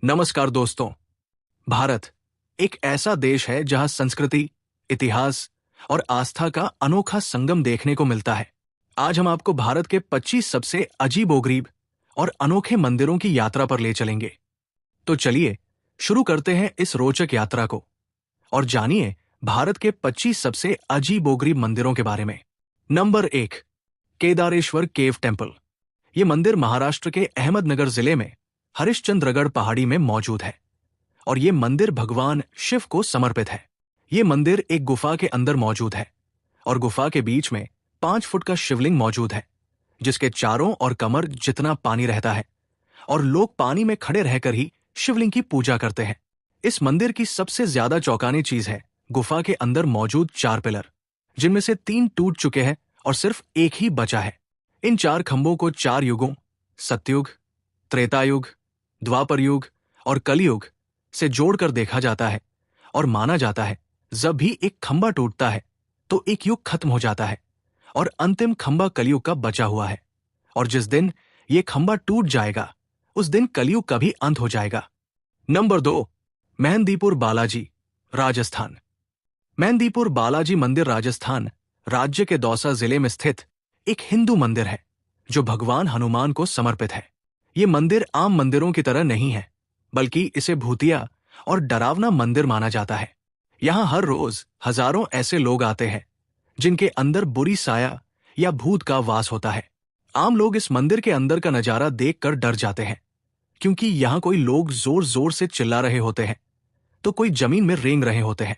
नमस्कार दोस्तों। भारत एक ऐसा देश है जहां संस्कृति, इतिहास और आस्था का अनोखा संगम देखने को मिलता है। आज हम आपको भारत के 25 सबसे अजीबोगरीब और अनोखे मंदिरों की यात्रा पर ले चलेंगे। तो चलिए शुरू करते हैं इस रोचक यात्रा को और जानिए भारत के 25 सबसे अजीबोगरीब मंदिरों के बारे में। Number 1, Kedareshwar cave temple. ये मंदिर महाराष्ट्र के अहमदनगर जिले में हरिश्चंद्रगढ़ पहाड़ी में मौजूद है और ये मंदिर भगवान शिव को समर्पित है। ये मंदिर एक गुफा के अंदर मौजूद है और गुफा के बीच में 5 फुट का शिवलिंग मौजूद है, जिसके चारों और कमर जितना पानी रहता है और लोग पानी में खड़े रहकर ही शिवलिंग की पूजा करते हैं। इस मंदिर की सबसे ज्यादा चौंकाने चीज है गुफा के अंदर मौजूद 4 पिलर, जिनमें से 3 टूट चुके हैं और सिर्फ एक ही बचा है। इन 4 खंभों को 4 युगों सतयुग, त्रेता युग, द्वापर युग और कलयुग से जोड़कर देखा जाता है और माना जाता है जब भी एक खंभा टूटता है तो एक युग खत्म हो जाता है और अंतिम खंभा कलयुग का बचा हुआ है, और जिस दिन ये खंभा टूट जाएगा उस दिन कलयुग का भी अंत हो जाएगा। नंबर 2, मेहंदीपुर बालाजी, राजस्थान। मेहंदीपुर बालाजी मंदिर राजस्थान राज्य के दौसा जिले में स्थित एक हिंदू मंदिर है जो भगवान हनुमान को समर्पित है। ये मंदिर आम मंदिरों की तरह नहीं है, बल्कि इसे भूतिया और डरावना मंदिर माना जाता है। यहाँ हर रोज हजारों ऐसे लोग आते हैं जिनके अंदर बुरी साया या भूत का वास होता है। आम लोग इस मंदिर के अंदर का नजारा देखकर डर जाते हैं, क्योंकि यहाँ कोई लोग जोर जोर से चिल्ला रहे होते हैं तो कोई जमीन में रेंग रहे होते हैं।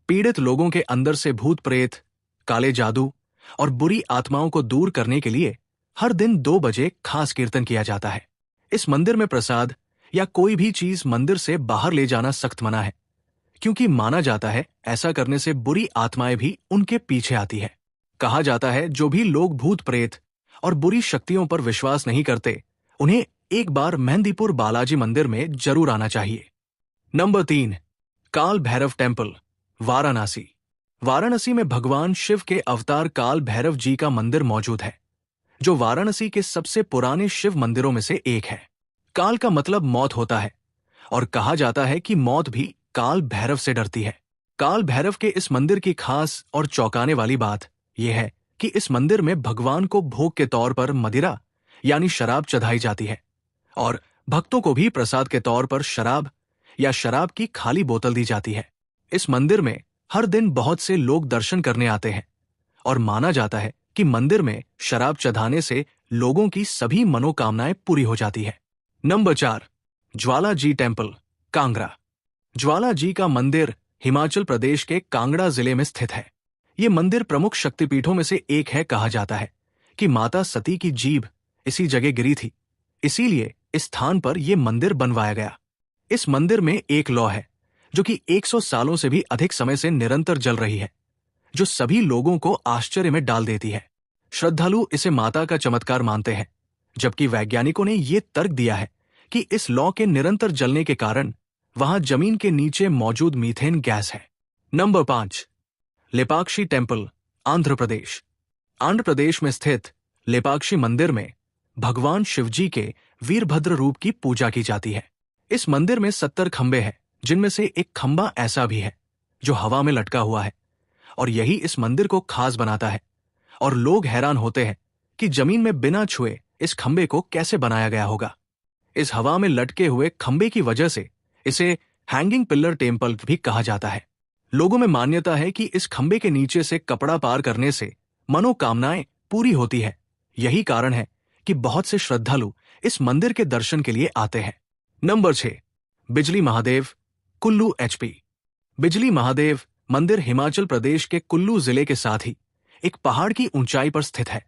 पीड़ित लोगों के अंदर से भूत प्रेत, काले जादू और बुरी आत्माओं को दूर करने के लिए हर दिन 2 बजे खास कीर्तन किया जाता है। इस मंदिर में प्रसाद या कोई भी चीज मंदिर से बाहर ले जाना सख्त मना है, क्योंकि माना जाता है ऐसा करने से बुरी आत्माएं भी उनके पीछे आती है। कहा जाता है जो भी लोग भूत प्रेत और बुरी शक्तियों पर विश्वास नहीं करते उन्हें एक बार मेहंदीपुर बालाजी मंदिर में जरूर आना चाहिए। नंबर 3, काल भैरव टेम्पल, वाराणसी। वाराणसी में भगवान शिव के अवतार काल भैरव जी का मंदिर मौजूद है, जो वाराणसी के सबसे पुराने शिव मंदिरों में से एक है। काल का मतलब मौत होता है और कहा जाता है कि मौत भी काल भैरव से डरती है। काल भैरव के इस मंदिर की खास और चौंकाने वाली बात यह है कि इस मंदिर में भगवान को भोग के तौर पर मदिरा यानी शराब चढ़ाई जाती है और भक्तों को भी प्रसाद के तौर पर शराब या शराब की खाली बोतल दी जाती है। इस मंदिर में हर दिन बहुत से लोग दर्शन करने आते हैं और माना जाता है कि मंदिर में शराब चढ़ाने से लोगों की सभी मनोकामनाएं पूरी हो जाती है। Number 4, Jwala ji temple, Kangra. ज्वाला जी का मंदिर हिमाचल प्रदेश के कांगड़ा जिले में स्थित है। ये मंदिर प्रमुख शक्तिपीठों में से एक है। कहा जाता है कि माता सती की जीभ इसी जगह गिरी थी, इसीलिए इस स्थान पर यह मंदिर बनवाया गया। इस मंदिर में एक लौ है जो कि 100 सालों से भी अधिक समय से निरंतर जल रही है, जो सभी लोगों को आश्चर्य में डाल देती है। श्रद्धालु इसे माता का चमत्कार मानते हैं, जबकि वैज्ञानिकों ने यह तर्क दिया है कि इस लौ के निरंतर जलने के कारण वहां जमीन के नीचे मौजूद मीथेन गैस है। Number 5, Lepakshi temple, Andhra Pradesh. आंध्र प्रदेश में स्थित लेपाक्षी मंदिर में भगवान शिवजी के वीरभद्र रूप की पूजा की जाती है। इस मंदिर में 70 खंबे हैं, जिनमें से एक खंबा ऐसा भी है जो हवा में लटका हुआ है, और यही इस मंदिर को खास बनाता है। और लोग हैरान होते हैं कि जमीन में बिना छुए इस खंबे को कैसे बनाया गया होगा। इस हवा में लटके हुए खंबे की वजह से इसे हैंगिंग पिलर टेम्पल भी कहा जाता है। लोगों में मान्यता है कि इस खंबे के नीचे से कपड़ा पार करने से मनोकामनाएं पूरी होती है। यही कारण है कि बहुत से श्रद्धालु इस मंदिर के दर्शन के लिए आते हैं। नंबर 6, बिजली महादेव, कुल्लू एचपी। बिजली महादेव मंदिर हिमाचल प्रदेश के कुल्लू जिले के साथ ही एक पहाड़ की ऊंचाई पर स्थित है,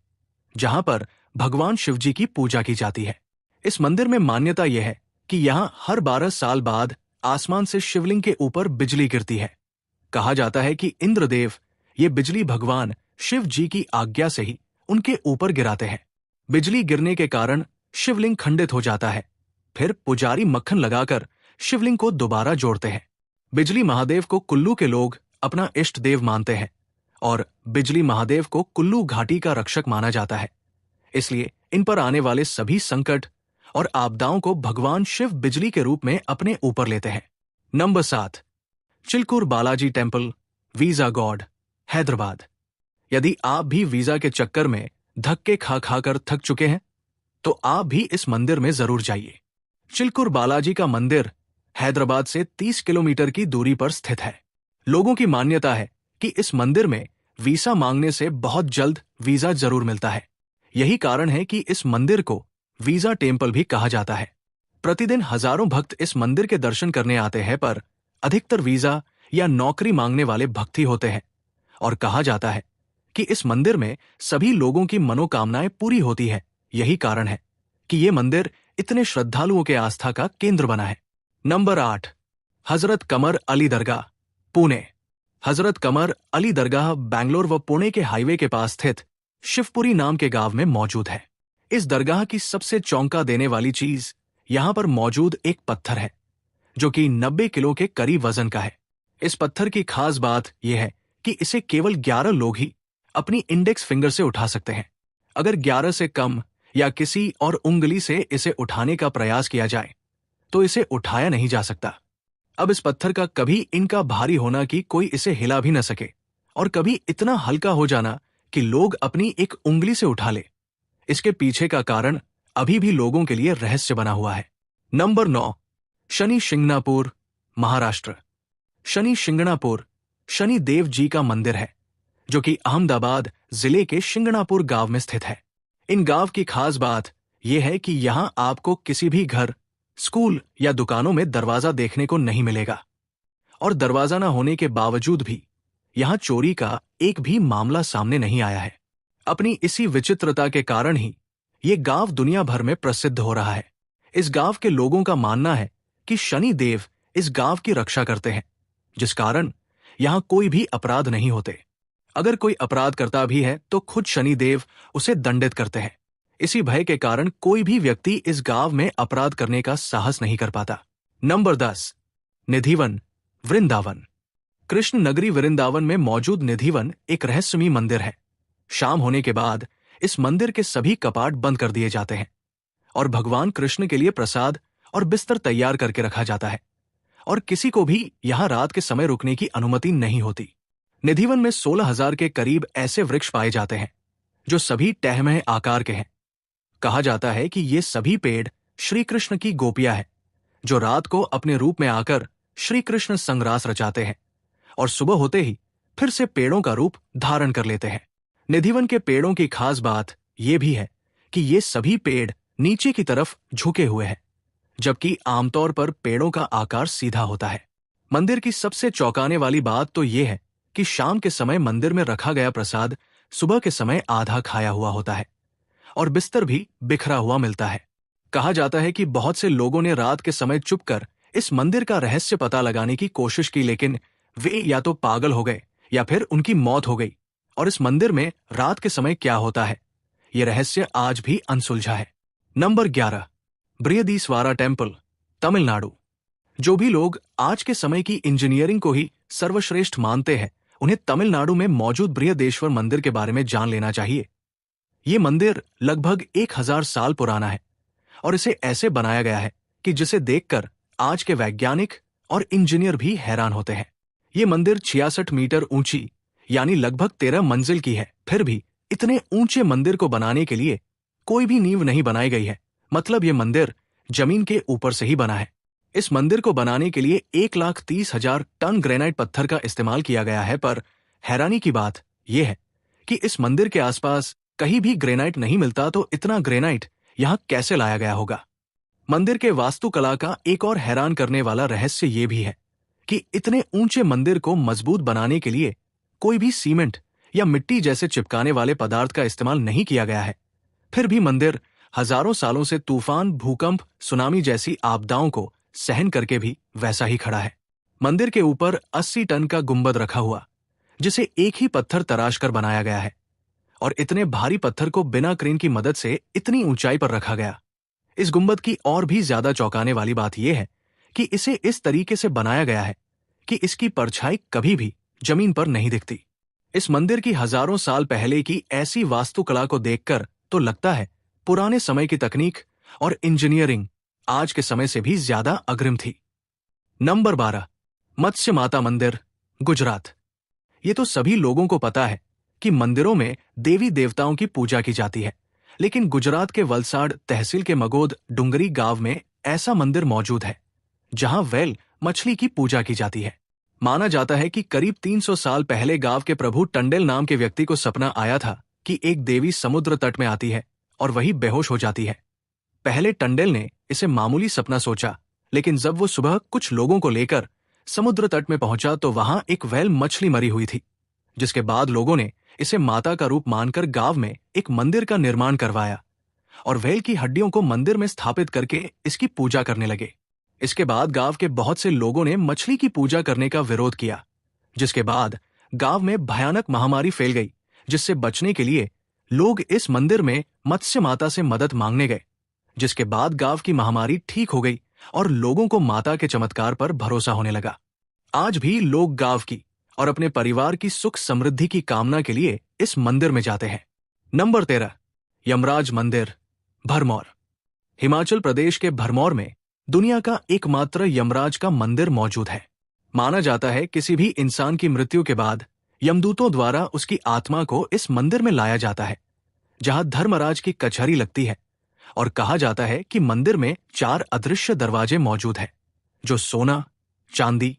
जहां पर भगवान शिवजी की पूजा की जाती है। इस मंदिर में मान्यता यह है कि यहां हर 12 साल बाद आसमान से शिवलिंग के ऊपर बिजली गिरती है। कहा जाता है कि इंद्रदेव ये बिजली भगवान शिव जी की आज्ञा से ही उनके ऊपर गिराते हैं। बिजली गिरने के कारण शिवलिंग खंडित हो जाता है। फिर पुजारी मक्खन लगाकर शिवलिंग को दोबारा जोड़ते हैं। बिजली महादेव को कुल्लू के लोग अपना इष्ट देव मानते हैं और बिजली महादेव को कुल्लू घाटी का रक्षक माना जाता है। इसलिए इन पर आने वाले सभी संकट और आपदाओं को भगवान शिव बिजली के रूप में अपने ऊपर लेते हैं। Number 7, Chilkur Balaji temple, visa God, Hyderabad. यदि आप भी वीजा के चक्कर में धक्के खा खाकर थक चुके हैं तो आप भी इस मंदिर में जरूर जाइए। चिलकुर बालाजी का मंदिर हैदराबाद से 30 किलोमीटर की दूरी पर स्थित है। लोगों की मान्यता है कि इस मंदिर में वीसा मांगने से बहुत जल्द वीजा जरूर मिलता है। यही कारण है कि इस मंदिर को वीजा टेम्पल भी कहा जाता है। प्रतिदिन हजारों भक्त इस मंदिर के दर्शन करने आते हैं, पर अधिकतर वीजा या नौकरी मांगने वाले भक्त ही होते हैं। और कहा जाता है कि इस मंदिर में सभी लोगों की मनोकामनाएं पूरी होती है। यही कारण है कि ये मंदिर इतने श्रद्धालुओं के आस्था का केंद्र बना है। नंबर 8, हजरत कमर अली दरगाह, पुणे। हजरत कमर अली दरगाह बैंगलोर व पुणे के हाईवे के पास स्थित शिवपुरी नाम के गांव में मौजूद है। इस दरगाह की सबसे चौंका देने वाली चीज यहां पर मौजूद एक पत्थर है जो कि 90 किलो के करीब वजन का है। इस पत्थर की खास बात यह है कि इसे केवल 11 लोग ही अपनी इंडेक्स फिंगर से उठा सकते हैं। अगर 11 से कम या किसी और उंगली से इसे उठाने का प्रयास किया जाए तो इसे उठाया नहीं जा सकता। अब इस पत्थर का कभी इनका भारी होना कि कोई इसे हिला भी न सके, और कभी इतना हल्का हो जाना कि लोग अपनी एक उंगली से उठा ले। इसके पीछे का कारण अभी भी लोगों के लिए रहस्य बना हुआ है। नंबर 9, शनि शिंगणापुर, महाराष्ट्र। शनि शिंगणापुर शनि देव जी का मंदिर है जो कि अहमदाबाद जिले के शिंगणापुर गांव में स्थित है। इन गांव की खास बात यह है कि यहां आपको किसी भी घर, स्कूल या दुकानों में दरवाजा देखने को नहीं मिलेगा, और दरवाजा न होने के बावजूद भी यहां चोरी का एक भी मामला सामने नहीं आया है। अपनी इसी विचित्रता के कारण ही ये गांव दुनिया भर में प्रसिद्ध हो रहा है। इस गांव के लोगों का मानना है कि शनि देव इस गांव की रक्षा करते हैं, जिस कारण यहां कोई भी अपराध नहीं होते। अगर कोई अपराध करता भी है तो खुद शनि देव उसे दंडित करते हैं। इसी भय के कारण कोई भी व्यक्ति इस गांव में अपराध करने का साहस नहीं कर पाता। नंबर 10, निधिवन, वृंदावन। कृष्ण नगरी वृंदावन में मौजूद निधिवन एक रहस्यमयी मंदिर है। शाम होने के बाद इस मंदिर के सभी कपाट बंद कर दिए जाते हैं और भगवान कृष्ण के लिए प्रसाद और बिस्तर तैयार करके रखा जाता है, और किसी को भी यहां रात के समय रुकने की अनुमति नहीं होती। निधिवन में 16,000 के करीब ऐसे वृक्ष पाए जाते हैं जो सभी टहमय आकार के हैं। कहा जाता है कि ये सभी पेड़ श्री कृष्ण की गोपियां हैं जो रात को अपने रूप में आकर श्री कृष्ण संग रास रचाते हैं और सुबह होते ही फिर से पेड़ों का रूप धारण कर लेते हैं। निधिवन के पेड़ों की खास बात यह भी है कि ये सभी पेड़ नीचे की तरफ झुके हुए हैं, जबकि आमतौर पर पेड़ों का आकार सीधा होता है। मंदिर की सबसे चौंकाने वाली बात तो यह है कि शाम के समय मंदिर में रखा गया प्रसाद सुबह के समय आधा खाया हुआ होता है और बिस्तर भी बिखरा हुआ मिलता है। कहा जाता है कि बहुत से लोगों ने रात के समय चुपकर इस मंदिर का रहस्य पता लगाने की कोशिश की, लेकिन वे या तो पागल हो गए या फिर उनकी मौत हो गई। और इस मंदिर में रात के समय क्या होता है, यह रहस्य आज भी अनसुलझा है। Number 11, बृहदीस्वारा temple, Tamil Nadu. जो भी लोग आज के समय की इंजीनियरिंग को ही सर्वश्रेष्ठ मानते हैं, उन्हें तमिलनाडु में मौजूद बृहदेश्वर मंदिर के बारे में जान लेना चाहिए। ये मंदिर लगभग 1000 साल पुराना है और इसे ऐसे बनाया गया है कि जिसे देखकर आज के वैज्ञानिक और इंजीनियर भी हैरान होते हैं। ये मंदिर 66 मीटर ऊंची यानी लगभग 13 मंजिल की है। फिर भी इतने ऊंचे मंदिर को बनाने के लिए कोई भी नींव नहीं बनाई गई है, मतलब ये मंदिर जमीन के ऊपर से ही बना है। इस मंदिर को बनाने के लिए 1,30,000 टन ग्रेनाइट पत्थर का इस्तेमाल किया गया है, पर हैरानी की बात यह है कि इस मंदिर के आसपास कहीं भी ग्रेनाइट नहीं मिलता, तो इतना ग्रेनाइट यहां कैसे लाया गया होगा। मंदिर के वास्तुकला का एक और हैरान करने वाला रहस्य ये भी है कि इतने ऊंचे मंदिर को मजबूत बनाने के लिए कोई भी सीमेंट या मिट्टी जैसे चिपकाने वाले पदार्थ का इस्तेमाल नहीं किया गया है। फिर भी मंदिर हजारों सालों से तूफान, भूकंप, सुनामी जैसी आपदाओं को सहन करके भी वैसा ही खड़ा है। मंदिर के ऊपर 80 टन का गुंबद रखा हुआ, जिसे एक ही पत्थर तराश कर बनाया गया है, और इतने भारी पत्थर को बिना क्रेन की मदद से इतनी ऊंचाई पर रखा गया। इस गुंबद की और भी ज्यादा चौंकाने वाली बात यह है कि इसे इस तरीके से बनाया गया है कि इसकी परछाई कभी भी जमीन पर नहीं दिखती। इस मंदिर की हजारों साल पहले की ऐसी वास्तुकला को देखकर तो लगता है पुराने समय की तकनीक और इंजीनियरिंग आज के समय से भी ज्यादा अग्रिम थी। नंबर 12, मत्स्य माता मंदिर, गुजरात। ये तो सभी लोगों को पता है कि मंदिरों में देवी देवताओं की पूजा की जाती है, लेकिन गुजरात के वलसाड तहसील के मगोद डुंगरी गांव में ऐसा मंदिर मौजूद है जहां वेल मछली की पूजा की जाती है। माना जाता है कि करीब 300 साल पहले गांव के प्रभु टंडेल नाम के व्यक्ति को सपना आया था कि एक देवी समुद्र तट में आती है और वही बेहोश हो जाती है। पहले टंडेल ने इसे मामूली सपना सोचा, लेकिन जब वो सुबह कुछ लोगों को लेकर समुद्र तट में पहुंचा तो वहां एक वेल मछली मरी हुई थी, जिसके बाद लोगों ने इसे माता का रूप मानकर गांव में एक मंदिर का निर्माण करवाया और वेल की हड्डियों को मंदिर में स्थापित करके इसकी पूजा करने लगे। इसके बाद गांव के बहुत से लोगों ने मछली की पूजा करने का विरोध किया, जिसके बाद गांव में भयानक महामारी फैल गई, जिससे बचने के लिए लोग इस मंदिर में मत्स्य माता से मदद मांगने गए। जिसके बाद गांव की महामारी ठीक हो गई और लोगों को माता के चमत्कार पर भरोसा होने लगा। आज भी लोग गांव की और अपने परिवार की सुख समृद्धि की कामना के लिए इस मंदिर में जाते हैं। नंबर 13, यमराज मंदिर, भरमौर। हिमाचल प्रदेश के भरमौर में दुनिया का एकमात्र यमराज का मंदिर मौजूद है। माना जाता है किसी भी इंसान की मृत्यु के बाद यमदूतों द्वारा उसकी आत्मा को इस मंदिर में लाया जाता है, जहां धर्मराज की कचहरी लगती है, और कहा जाता है कि मंदिर में 4 अदृश्य दरवाजे मौजूद हैं, जो सोना, चांदी,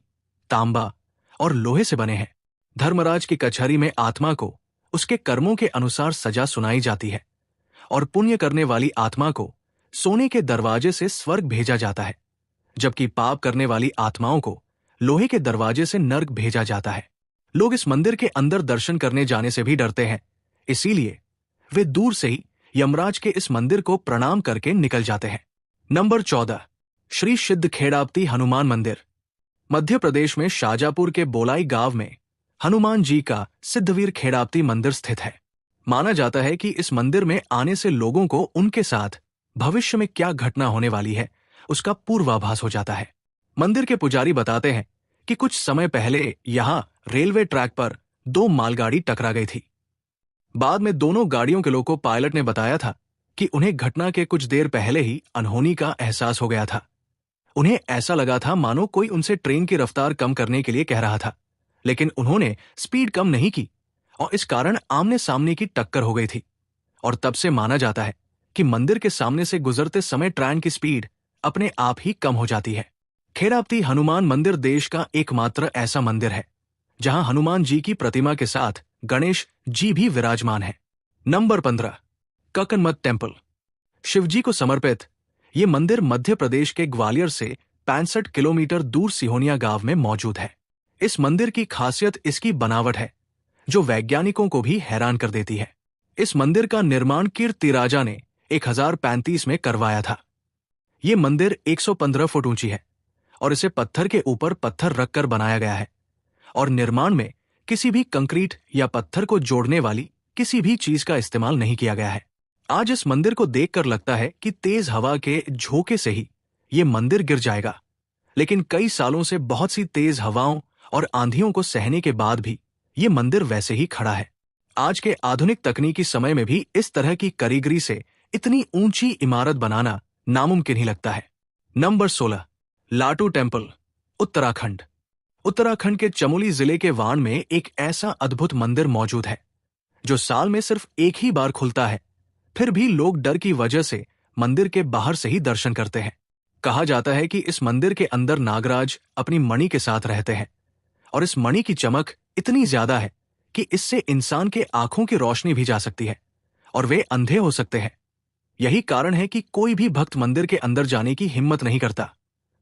तांबा और लोहे से बने हैं। धर्मराज की कचहरी में आत्मा को उसके कर्मों के अनुसार सजा सुनाई जाती है और पुण्य करने वाली आत्मा को सोने के दरवाजे से स्वर्ग भेजा जाता है, जबकि पाप करने वाली आत्माओं को लोहे के दरवाजे से नर्क भेजा जाता है। लोग इस मंदिर के अंदर दर्शन करने जाने से भी डरते हैं, इसीलिए वे दूर से ही यमराज के इस मंदिर को प्रणाम करके निकल जाते हैं। नंबर 14, श्री सिद्ध खेड़ापती हनुमान मंदिर। मध्य प्रदेश में शाजापुर के बोलाई गांव में हनुमान जी का सिद्धवीर खेड़ापती मंदिर स्थित है। माना जाता है कि इस मंदिर में आने से लोगों को उनके साथ भविष्य में क्या घटना होने वाली है उसका पूर्वाभास हो जाता है। मंदिर के पुजारी बताते हैं कि कुछ समय पहले यहां रेलवे ट्रैक पर 2 मालगाड़ी टकरा गई थी। बाद में दोनों गाड़ियों के लोको पायलट ने बताया था कि उन्हें घटना के कुछ देर पहले ही अनहोनी का एहसास हो गया था। उन्हें ऐसा लगा था मानो कोई उनसे ट्रेन की रफ्तार कम करने के लिए कह रहा था, लेकिन उन्होंने स्पीड कम नहीं की और इस कारण आमने सामने की टक्कर हो गई थी। और तब से माना जाता है कि मंदिर के सामने से गुजरते समय ट्रेन की स्पीड अपने आप ही कम हो जाती है। खेड़ापती हनुमान मंदिर देश का एकमात्र ऐसा मंदिर है जहां हनुमान जी की प्रतिमा के साथ गणेश जी भी विराजमान है। Number 15, ककनमत temple. शिवजी को समर्पित ये मंदिर मध्य प्रदेश के ग्वालियर से 65 किलोमीटर दूर सिहोनिया गांव में मौजूद है। इस मंदिर की खासियत इसकी बनावट है, जो वैज्ञानिकों को भी हैरान कर देती है। इस मंदिर का निर्माण कीर्ति राजा ने 1035 में करवाया था। ये मंदिर 115 फुट ऊंची है और इसे पत्थर के ऊपर पत्थर रखकर बनाया गया है और निर्माण में किसी भी कंक्रीट या पत्थर को जोड़ने वाली किसी भी चीज का इस्तेमाल नहीं किया गया है। आज इस मंदिर को देखकर लगता है कि तेज हवा के झोंके से ही ये मंदिर गिर जाएगा, लेकिन कई सालों से बहुत सी तेज हवाओं और आंधियों को सहने के बाद भी ये मंदिर वैसे ही खड़ा है। आज के आधुनिक तकनीकी समय में भी इस तरह की कारीगरी से इतनी ऊंची इमारत बनाना नामुमकिन ही लगता है। नंबर 16, लाटू टेम्पल, उत्तराखंड। उत्तराखंड के चमोली जिले के वाण में एक ऐसा अद्भुत मंदिर मौजूद है जो साल में सिर्फ एक ही बार खुलता है, फिर भी लोग डर की वजह से मंदिर के बाहर से ही दर्शन करते हैं। कहा जाता है कि इस मंदिर के अंदर नागराज अपनी मणि के साथ रहते हैं और इस मणि की चमक इतनी ज्यादा है कि इससे इंसान के आंखों की रोशनी भी जा सकती है और वे अंधे हो सकते हैं। यही कारण है कि कोई भी भक्त मंदिर के अंदर जाने की हिम्मत नहीं करता।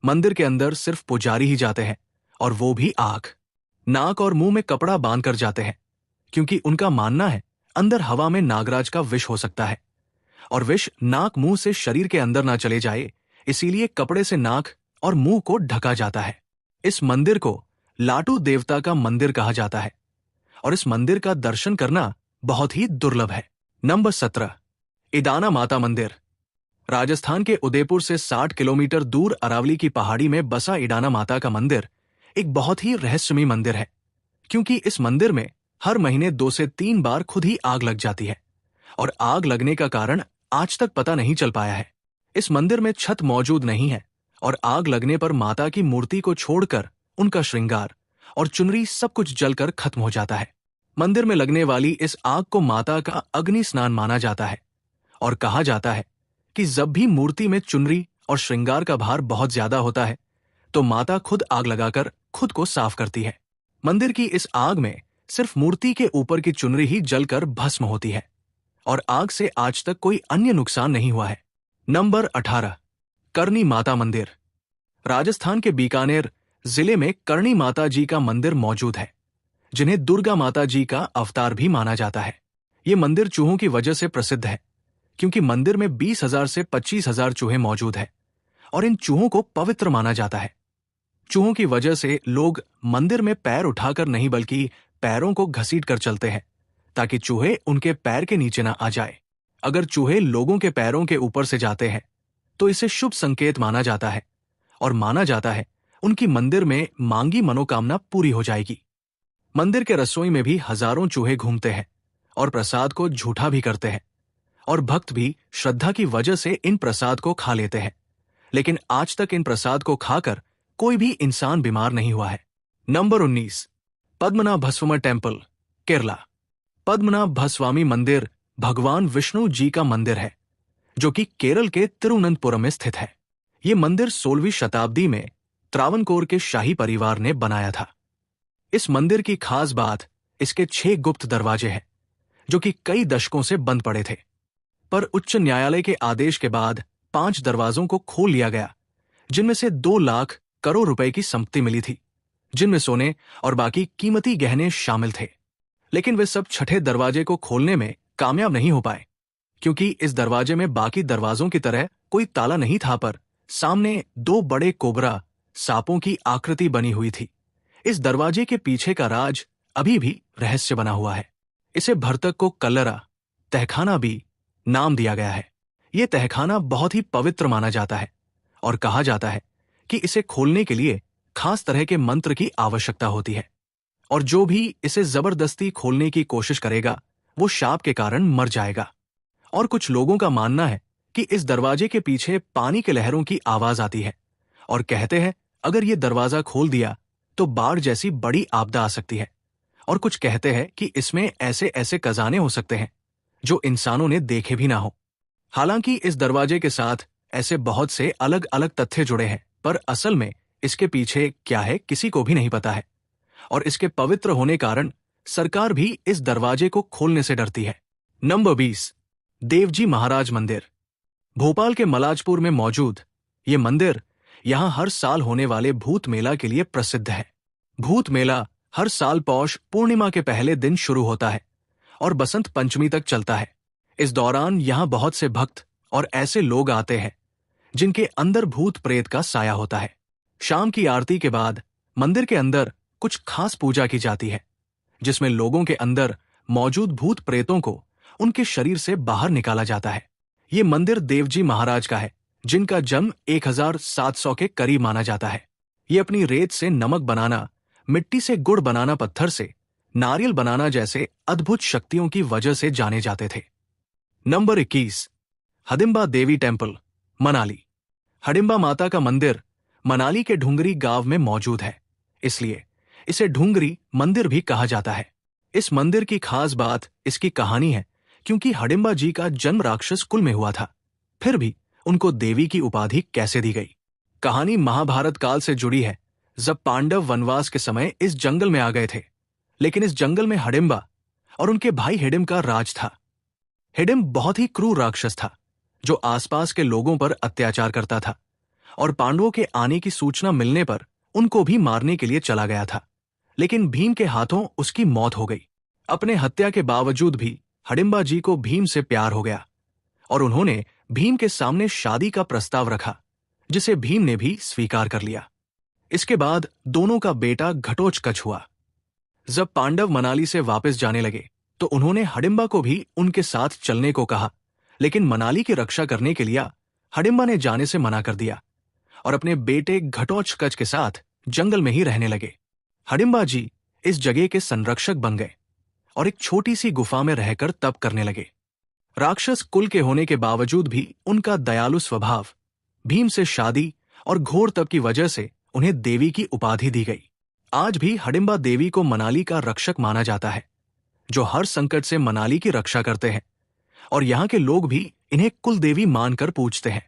मंदिर के अंदर सिर्फ पुजारी ही जाते हैं और वो भी आंख, नाक और मुंह में कपड़ा बांधकर जाते हैं, क्योंकि उनका मानना है अंदर हवा में नागराज का विष हो सकता है और विष नाक मुंह से शरीर के अंदर ना चले जाए, इसीलिए कपड़े से नाक और मुंह को ढका जाता है। इस मंदिर को लाटू देवता का मंदिर कहा जाता है और इस मंदिर का दर्शन करना बहुत ही दुर्लभ है। नंबर 17, इदाना माता मंदिर। राजस्थान के उदयपुर से 60 किलोमीटर दूर अरावली की पहाड़ी में बसा इडाना माता का मंदिर एक बहुत ही रहस्यमयी मंदिर है, क्योंकि इस मंदिर में हर महीने 2 से 3 बार खुद ही आग लग जाती है और आग लगने का कारण आज तक पता नहीं चल पाया है। इस मंदिर में छत मौजूद नहीं है और आग लगने पर माता की मूर्ति को छोड़कर उनका श्रृंगार और चुनरी सब कुछ जलकर खत्म हो जाता है। मंदिर में लगने वाली इस आग को माता का अग्नि स्नान माना जाता है और कहा जाता है कि जब भी मूर्ति में चुनरी और श्रृंगार का भार बहुत ज्यादा होता है तो माता खुद आग लगाकर खुद को साफ करती है। मंदिर की इस आग में सिर्फ मूर्ति के ऊपर की चुनरी ही जलकर भस्म होती है और आग से आज तक कोई अन्य नुकसान नहीं हुआ है। नंबर 18, करणी माता मंदिर। राजस्थान के बीकानेर जिले में करणी माता जी का मंदिर मौजूद है, जिन्हें दुर्गा माता जी का अवतार भी माना जाता है। ये मंदिर चूहों की वजह से प्रसिद्ध है, क्योंकि मंदिर में 20,000 से 25,000 चूहे मौजूद हैं और इन चूहों को पवित्र माना जाता है। चूहों की वजह से लोग मंदिर में पैर उठाकर नहीं बल्कि पैरों को घसीटकर चलते हैं, ताकि चूहे उनके पैर के नीचे ना आ जाए। अगर चूहे लोगों के पैरों के ऊपर से जाते हैं तो इसे शुभ संकेत माना जाता है और माना जाता है उनकी मंदिर में मांगी मनोकामना पूरी हो जाएगी। मंदिर के रसोई में भी हजारों चूहे घूमते हैं और प्रसाद को झूठा भी करते हैं और भक्त भी श्रद्धा की वजह से इन प्रसाद को खा लेते हैं, लेकिन आज तक इन प्रसाद को खाकर कोई भी इंसान बीमार नहीं हुआ है। Number 19, Padmanabhaswamy temple, Kerala. पद्मनाभस्वामी मंदिर भगवान विष्णु जी का मंदिर है, जो कि केरल के तिरुवनंतपुरम में स्थित है। ये मंदिर 16वीं शताब्दी में त्रावणकोर के शाही परिवार ने बनाया था। इस मंदिर की खास बात इसके 6 गुप्त दरवाजे हैं, जो कि कई दशकों से बंद पड़े थे, पर उच्च न्यायालय के आदेश के बाद 5 दरवाजों को खोल लिया गया, जिनमें से 2 लाख करोड़ रुपए की संपत्ति मिली थी, जिनमें सोने और बाकी कीमती गहने शामिल थे। लेकिन वे सब छठे दरवाजे को खोलने में कामयाब नहीं हो पाए, क्योंकि इस दरवाजे में बाकी दरवाजों की तरह कोई ताला नहीं था, पर सामने 2 बड़े कोबरा सांपों की आकृति बनी हुई थी। इस दरवाजे के पीछे का राज अभी भी रहस्य बना हुआ है। इसे भरतक को कल्लरा तहखाना भी नाम दिया गया है। यह तहखाना बहुत ही पवित्र माना जाता है और कहा जाता है कि इसे खोलने के लिए खास तरह के मंत्र की आवश्यकता होती है और जो भी इसे जबरदस्ती खोलने की कोशिश करेगा वो शाप के कारण मर जाएगा। और कुछ लोगों का मानना है कि इस दरवाजे के पीछे पानी के लहरों की आवाज आती है और कहते हैं अगर ये दरवाजा खोल दिया तो बाढ़ जैसी बड़ी आपदा आ सकती है। और कुछ कहते हैं कि इसमें ऐसे ऐसे खजाने हो सकते हैं जो इंसानों ने देखे भी ना हो। हालांकि इस दरवाजे के साथ ऐसे बहुत से अलग अलग तथ्य जुड़े हैं, पर असल में इसके पीछे क्या है किसी को भी नहीं पता है और इसके पवित्र होने कारण सरकार भी इस दरवाजे को खोलने से डरती है। नंबर 20, देवजी महाराज मंदिर। भोपाल के मलाजपुर में मौजूद ये मंदिर यहां हर साल होने वाले भूत मेला के लिए प्रसिद्ध है। भूत मेला हर साल पौष पूर्णिमा के पहले दिन शुरू होता है और बसंत पंचमी तक चलता है। इस दौरान यहां बहुत से भक्त और ऐसे लोग आते हैं जिनके अंदर भूत प्रेत का साया होता है। शाम की आरती के बाद मंदिर के अंदर कुछ खास पूजा की जाती है, जिसमें लोगों के अंदर मौजूद भूत प्रेतों को उनके शरीर से बाहर निकाला जाता है। ये मंदिर देवजी महाराज का है, जिनका जन्म 1700 के करीब माना जाता है। ये अपनी रेत से नमक बनाना, मिट्टी से गुड़ बनाना, पत्थर से नारियल बनाना जैसे अद्भुत शक्तियों की वजह से जाने जाते थे। नंबर 21, हडिम्बा देवी टेम्पल, मनाली। हडिम्बा माता का मंदिर मनाली के ढूंगरी गांव में मौजूद है, इसलिए इसे ढूंगरी मंदिर भी कहा जाता है। इस मंदिर की खास बात इसकी कहानी है, क्योंकि हडिम्बा जी का जन्म राक्षस कुल में हुआ था, फिर भी उनको देवी की उपाधि कैसे दी गई। कहानी महाभारत काल से जुड़ी है, जब पांडव वनवास के समय इस जंगल में आ गए थे, लेकिन इस जंगल में हडिम्बा और उनके भाई हिडिम्ब का राज था। हिडिम्ब बहुत ही क्रूर राक्षस था, जो आसपास के लोगों पर अत्याचार करता था और पांडवों के आने की सूचना मिलने पर उनको भी मारने के लिए चला गया था, लेकिन भीम के हाथों उसकी मौत हो गई। अपने हत्या के बावजूद भी हडिम्बा जी को भीम से प्यार हो गया और उन्होंने भीम के सामने शादी का प्रस्ताव रखा, जिसे भीम ने भी स्वीकार कर लिया। इसके बाद दोनों का बेटा घटोत्कच हुआ। जब पांडव मनाली से वापस जाने लगे तो उन्होंने हडिम्बा को भी उनके साथ चलने को कहा, लेकिन मनाली की रक्षा करने के लिए हडिम्बा ने जाने से मना कर दिया और अपने बेटे घटोत्कच के साथ जंगल में ही रहने लगे। हडिम्बा जी इस जगह के संरक्षक बन गए और एक छोटी सी गुफा में रहकर तप करने लगे। राक्षस कुल के होने के बावजूद भी उनका दयालु स्वभाव, भीम से शादी और घोर तप की वजह से उन्हें देवी की उपाधि दी गई। आज भी हडिम्बा देवी को मनाली का रक्षक माना जाता है, जो हर संकट से मनाली की रक्षा करते हैं, और यहाँ के लोग भी इन्हें कुल देवी मानकर पूजते हैं।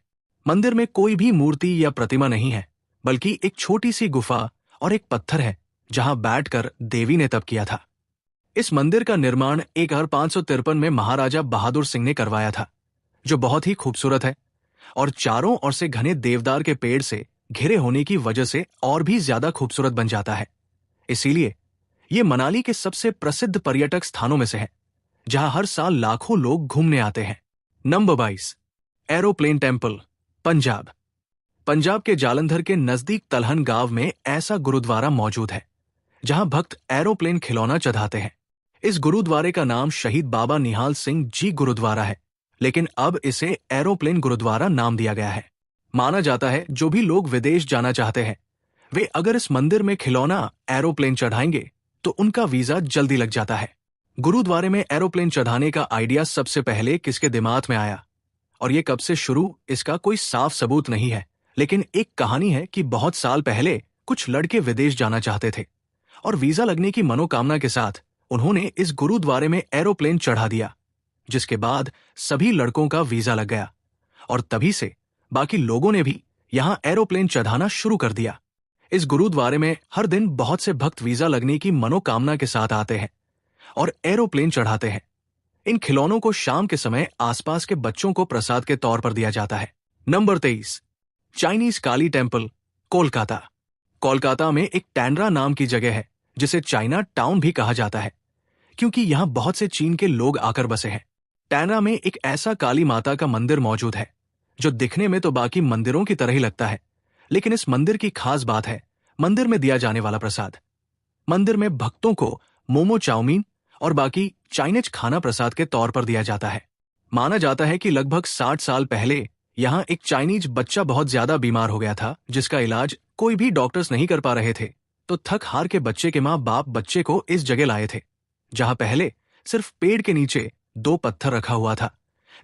मंदिर में कोई भी मूर्ति या प्रतिमा नहीं है, बल्कि एक छोटी सी गुफा और एक पत्थर है जहां बैठकर देवी ने तप किया था। इस मंदिर का निर्माण 1553 में महाराजा बहादुर सिंह ने करवाया था, जो बहुत ही खूबसूरत है और चारों ओर से घने देवदार के पेड़ से घिरे होने की वजह से और भी ज्यादा खूबसूरत बन जाता है। इसीलिए ये मनाली के सबसे प्रसिद्ध पर्यटक स्थानों में से है, जहां हर साल लाखों लोग घूमने आते हैं। Number 22, aeroplane temple, Punjab. Punjab के जालंधर के नजदीक तलहन गांव में ऐसा गुरुद्वारा मौजूद है जहां भक्त एरोप्लेन खिलौना चढ़ाते हैं। इस गुरुद्वारे का नाम शहीद बाबा निहाल सिंह जी गुरुद्वारा है, लेकिन अब इसे एरोप्लेन गुरुद्वारा नाम दिया गया है। माना जाता है जो भी लोग विदेश जाना चाहते हैं, वे अगर इस मंदिर में खिलौना एरोप्लेन चढ़ाएंगे तो उनका वीजा जल्दी लग जाता है। गुरुद्वारे में एरोप्लेन चढ़ाने का आइडिया सबसे पहले किसके दिमाग में आया और ये कब से शुरू, इसका कोई साफ सबूत नहीं है, लेकिन एक कहानी है कि बहुत साल पहले कुछ लड़के विदेश जाना चाहते थे और वीजा लगने की मनोकामना के साथ उन्होंने इस गुरुद्वारे में एरोप्लेन चढ़ा दिया, जिसके बाद सभी लड़कों का वीजा लग गया और तभी से बाकी लोगों ने भी यहां एरोप्लेन चढ़ाना शुरू कर दिया। इस गुरुद्वारे में हर दिन बहुत से भक्त वीजा लगने की मनोकामना के साथ आते हैं और एरोप्लेन चढ़ाते हैं। इन खिलौनों को शाम के समय आसपास के बच्चों को प्रसाद के तौर पर दिया जाता है। नंबर 23, चाइनीज काली टेम्पल, कोलकाता। कोलकाता में एक टैंड्रा नाम की जगह है जिसे चाइना टाउन भी कहा जाता है, क्योंकि यहां बहुत से चीन के लोग आकर बसे हैं। टैंड्रा में एक ऐसा काली माता का मंदिर मौजूद है जो दिखने में तो बाकी मंदिरों की तरह ही लगता है, लेकिन इस मंदिर की खास बात है मंदिर में दिया जाने वाला प्रसाद। मंदिर में भक्तों को मोमो, चाउमीन और बाकी चाइनीज खाना प्रसाद के तौर पर दिया जाता है। माना जाता है कि लगभग 60 साल पहले यहाँ एक चाइनीज बच्चा बहुत ज्यादा बीमार हो गया था, जिसका इलाज कोई भी डॉक्टर्स नहीं कर पा रहे थे, तो थक हार के बच्चे के माँ बाप बच्चे को इस जगह लाए थे, जहां पहले सिर्फ पेड़ के नीचे 2 पत्थर रखा हुआ था,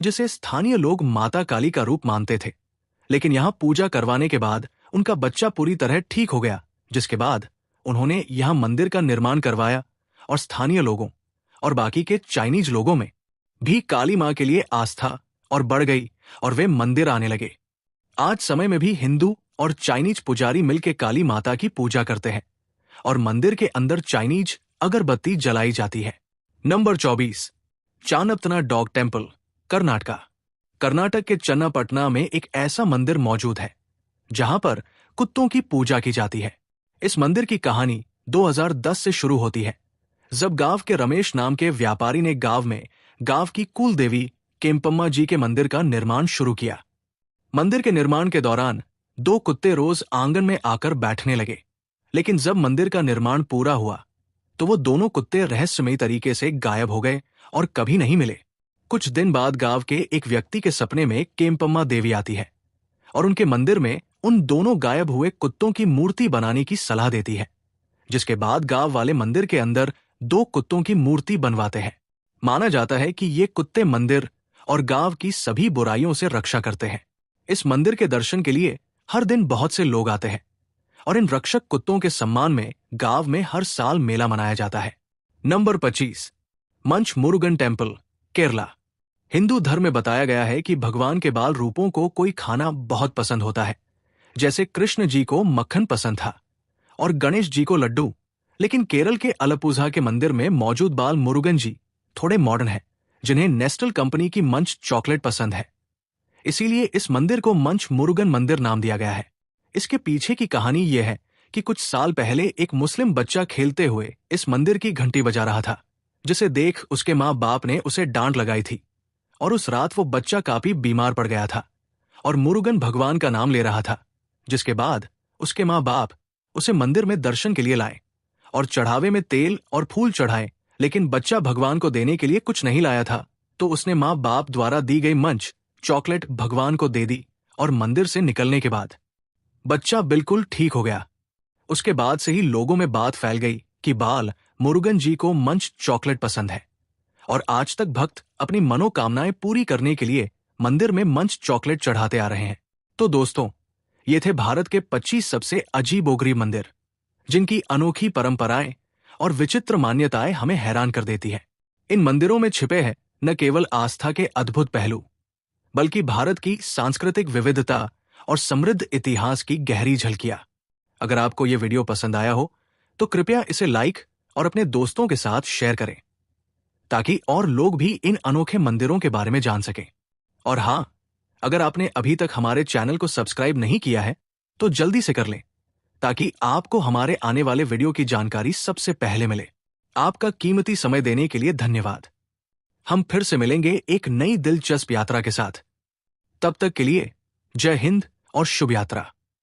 जिसे स्थानीय लोग माता काली का रूप मानते थे। लेकिन यहाँ पूजा करवाने के बाद उनका बच्चा पूरी तरह ठीक हो गया, जिसके बाद उन्होंने यहाँ मंदिर का निर्माण करवाया और स्थानीय लोगों और बाकी के चाइनीज लोगों में भी काली मां के लिए आस्था और बढ़ गई और वे मंदिर आने लगे। आज समय में भी हिंदू और चाइनीज पुजारी मिलकर काली माता की पूजा करते हैं और मंदिर के अंदर चाइनीज अगरबत्ती जलाई जाती है। Number 24, Channapatna dog temple, Karnataka. Karnataka के चन्नापटना में एक ऐसा मंदिर मौजूद है जहां पर कुत्तों की पूजा की जाती है। इस मंदिर की कहानी 2010 से शुरू होती है, जब गांव के रमेश नाम के व्यापारी ने गांव में गांव की कुल देवी केम्पम्मा जी के मंदिर का निर्माण शुरू किया। मंदिर के निर्माण के दौरान 2 कुत्ते रोज आंगन में आकर बैठने लगे, लेकिन जब मंदिर का निर्माण पूरा हुआ तो वो दोनों कुत्ते रहस्यमयी तरीके से गायब हो गए और कभी नहीं मिले। कुछ दिन बाद गांव के एक व्यक्ति के सपने में केम्पम्मा देवी आती है और उनके मंदिर में उन दोनों गायब हुए कुत्तों की मूर्ति बनाने की सलाह देती है, जिसके बाद गांव वाले मंदिर के अंदर 2 कुत्तों की मूर्ति बनवाते हैं। माना जाता है कि ये कुत्ते मंदिर और गांव की सभी बुराइयों से रक्षा करते हैं। इस मंदिर के दर्शन के लिए हर दिन बहुत से लोग आते हैं और इन रक्षक कुत्तों के सम्मान में गांव में हर साल मेला मनाया जाता है। नंबर 25, मंच मुरुगन टेम्पल, केरला। हिंदू धर्म में बताया गया है कि भगवान के बाल रूपों को कोई खाना बहुत पसंद होता है, जैसे कृष्ण जी को मक्खन पसंद था और गणेश जी को लड्डू। लेकिन केरल के अलपुझा के मंदिर में मौजूद बाल मुरुगन जी थोड़े मॉडर्न हैं, जिन्हें नेस्टल कंपनी की मंच चॉकलेट पसंद है। इसीलिए इस मंदिर को मंच मुरुगन मंदिर नाम दिया गया है। इसके पीछे की कहानी यह है कि कुछ साल पहले एक मुस्लिम बच्चा खेलते हुए इस मंदिर की घंटी बजा रहा था, जिसे देख उसके माँ बाप ने उसे डांट लगाई थी और उस रात वो बच्चा काफी बीमार पड़ गया था और मुरुगन भगवान का नाम ले रहा था, जिसके बाद उसके माँ बाप उसे मंदिर में दर्शन के लिए लाए और चढ़ावे में तेल और फूल चढ़ाए। लेकिन बच्चा भगवान को देने के लिए कुछ नहीं लाया था, तो उसने माँ बाप द्वारा दी गई मंच चॉकलेट भगवान को दे दी और मंदिर से निकलने के बाद बच्चा बिल्कुल ठीक हो गया। उसके बाद से ही लोगों में बात फैल गई कि बाल मुरुगन जी को मंच चॉकलेट पसंद है और आज तक भक्त अपनी मनोकामनाएं पूरी करने के लिए मंदिर में मंच चॉकलेट चढ़ाते आ रहे हैं। तो दोस्तों, ये थे भारत के 25 सबसे अजीबोगरीब मंदिर, जिनकी अनोखी परंपराएं और विचित्र मान्यताएं हमें हैरान कर देती है। इन मंदिरों में छिपे हैं न केवल आस्था के अद्भुत पहलू, बल्कि भारत की सांस्कृतिक विविधता और समृद्ध इतिहास की गहरी झलकियां। अगर आपको ये वीडियो पसंद आया हो तो कृपया इसे लाइक और अपने दोस्तों के साथ शेयर करें, ताकि और लोग भी इन अनोखे मंदिरों के बारे में जान सकें। और हां, अगर आपने अभी तक हमारे चैनल को सब्सक्राइब नहीं किया है तो जल्दी से कर लें, ताकि आपको हमारे आने वाले वीडियो की जानकारी सबसे पहले मिले। आपका कीमती समय देने के लिए धन्यवाद। हम फिर से मिलेंगे एक नई दिलचस्प यात्रा के साथ। तब तक के लिए जय हिंद और शुभ यात्रा।